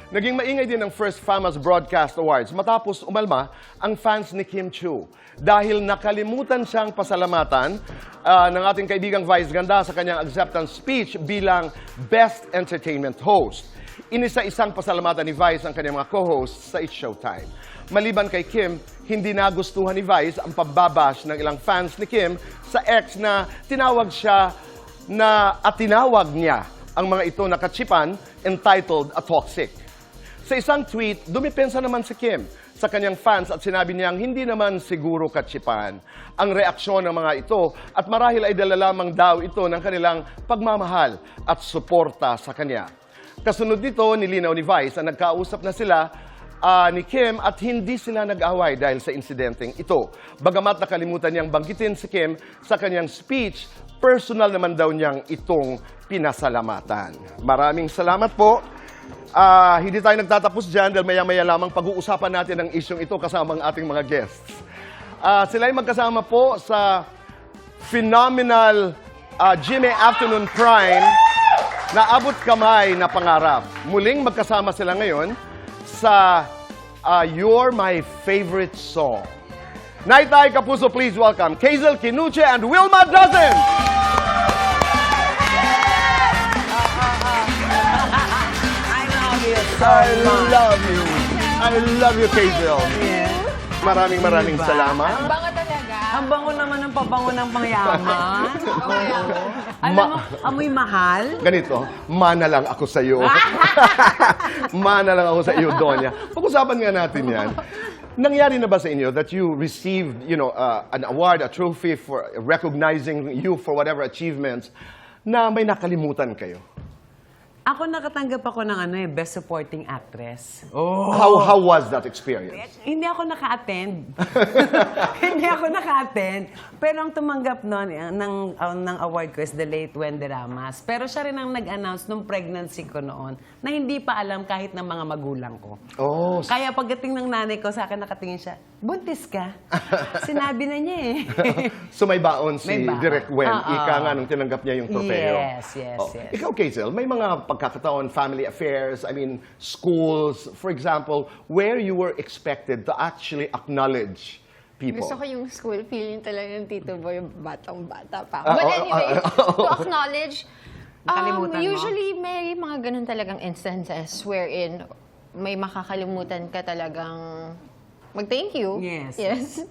Naging maingay din ang First Famous Broadcast Awards matapos umalma ang fans ni Kim Chiu dahil nakalimutan siyang pasalamatan ng ating kaibigang Vice Ganda sa kanyang acceptance speech bilang Best Entertainment Host. Inisa-isang pasalamatan ni Vice ang kanyang mga co-hosts sa It's Showtime. Maliban kay Kim, hindi nagustuhan ni Vice ang pagbabash ng ilang fans ni Kim sa ex na tinawag niya ang mga ito na katsipan entitled a toxic. Sa isang tweet, dumipensa naman si Kim sa kanyang fans at sinabi niyang hindi naman siguro katsipan ang reaksyon ng mga ito at marahil ay dala lamang daw ito ng kanilang pagmamahal at suporta sa kanya. Kasunod nito, nilinaw ni Vice na nagkausap na sila ni Kim at hindi sila nag-away dahil sa insidenteng ito. Bagamat nakalimutan niyang banggitin si Kim sa kanyang speech, personal naman daw niyang itong pinasalamatan. Maraming salamat po. Hindi tayo nagtatapos dyan dahil maya-maya lamang pag-uusapan natin ang isyong ito kasama ang ating mga guests. Sila ay magkasama po sa phenomenal GMA Afternoon Prime na abot kamay na pangarap. Muling magkasama sila ngayon sa You're My Favorite Song. Naitay Kapuso, please welcome Kazel Kinuche and Wilma Dozen! I love you. I love you, Kazel. Maraming salamat. Ang bango talaga. Ang bango naman ng pabango ng pangyaman. Alam mo, amoy mahal. Ganito, mana lang ako sa iyo. Mana lang ako sa iyo, Donya. Pag-usapan nga natin yan. Nangyari na ba sa inyo that you received, an award, a trophy for recognizing you for whatever achievements na may nakalimutan kayo? Ako nakatanggap ako ng Best Supporting Actress. Oh. How was that experience? Hindi ako naka-attend. Hindi ako naka-attend. Pero ang tumanggap noon ng award ko is the late Wendy Ramas. Pero siya rin ang nag-announce nung pregnancy ko noon na hindi pa alam kahit ng mga magulang ko. Oh. Kaya pagdating ng nanay ko sa akin, nakatingin siya, buntis ka? Sinabi na niya eh. So may baon si May baon. Direk Wen. Ika nga nung tinanggap niya yung trofeo. Yes. Ikaw, Kazel, may mga pagkakataon, family affairs, schools, for example, where you were expected to actually acknowledge people. Gusto ko yung school feeling talaga ng Tito Boy, batang-bata pa. But anyway, to acknowledge, Nakalimutan mo? usually may mga ganun talagang instances wherein may makakalimutan ka talagang mag-thank you. Yes.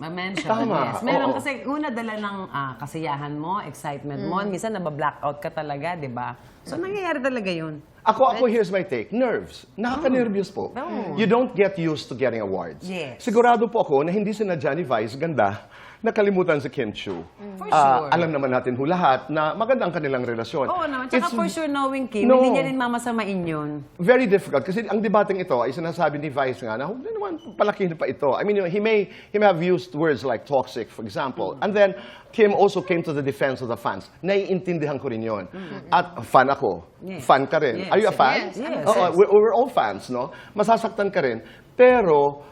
Ma-mention. Tama. Yes. Meron Oo. kasi una dala ng kasiyahan mo, excitement mo. Minsan naba-blackout ka talaga, di ba? So nangyayari talaga yun. Ako, here's my take. Nerves. Nakaka-nervyos po. Oh. You don't get used to getting awards. Yes. Sigurado po ako na hindi sinadya ni Vice Ganda nakalimutan si Kim Chiu. For sure. Alam naman natin ho lahat na maganda ang kanilang relasyon. Oo naman. Tsaka It's for sure knowing Kim, No. hindi niya rin mamasamain yun. very difficult kasi ang debating ito ay sinasabi ni Vice nga na huwag na naman palakihin pa ito. I mean, he may have used words like toxic, for example. And then, Kim also came to the defense of the fans. Naiintindihan ko rin yun. At fan ako. Yes. Fan ka rin. Yes. Are you a fan? Yes. Oo, we're all fans, no? Masasaktan ka rin. Pero,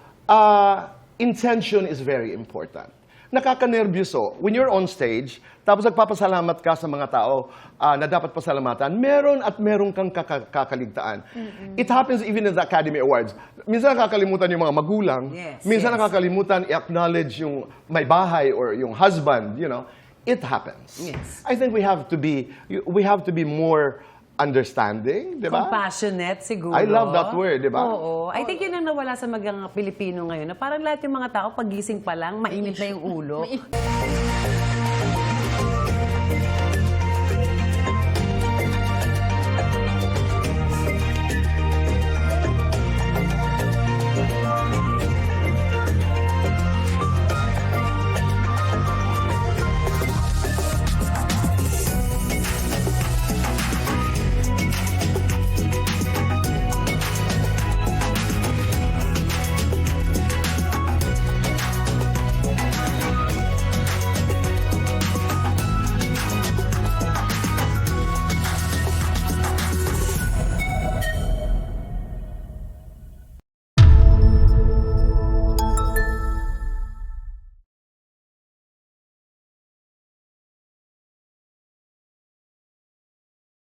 intention is very important. Nakaka-nervyoso. When you're on stage, tapos nagpapasalamat ka sa mga tao na dapat pasalamatan, meron kang kakaligtaan. It happens even in the Academy Awards. Minsan nakakalimutan yung mga magulang. Yes, Minsan yes. nakakalimutan i-acknowledge yung may bahay or yung husband, It happens. Yes. I think we have to be more understanding, di ba? Compassionate siguro. I love that word, di ba? Oo. I think yun ang nawala sa mga Pilipino ngayon. Na parang lahat yung mga tao, pagising pa lang, mainit na yung ulo.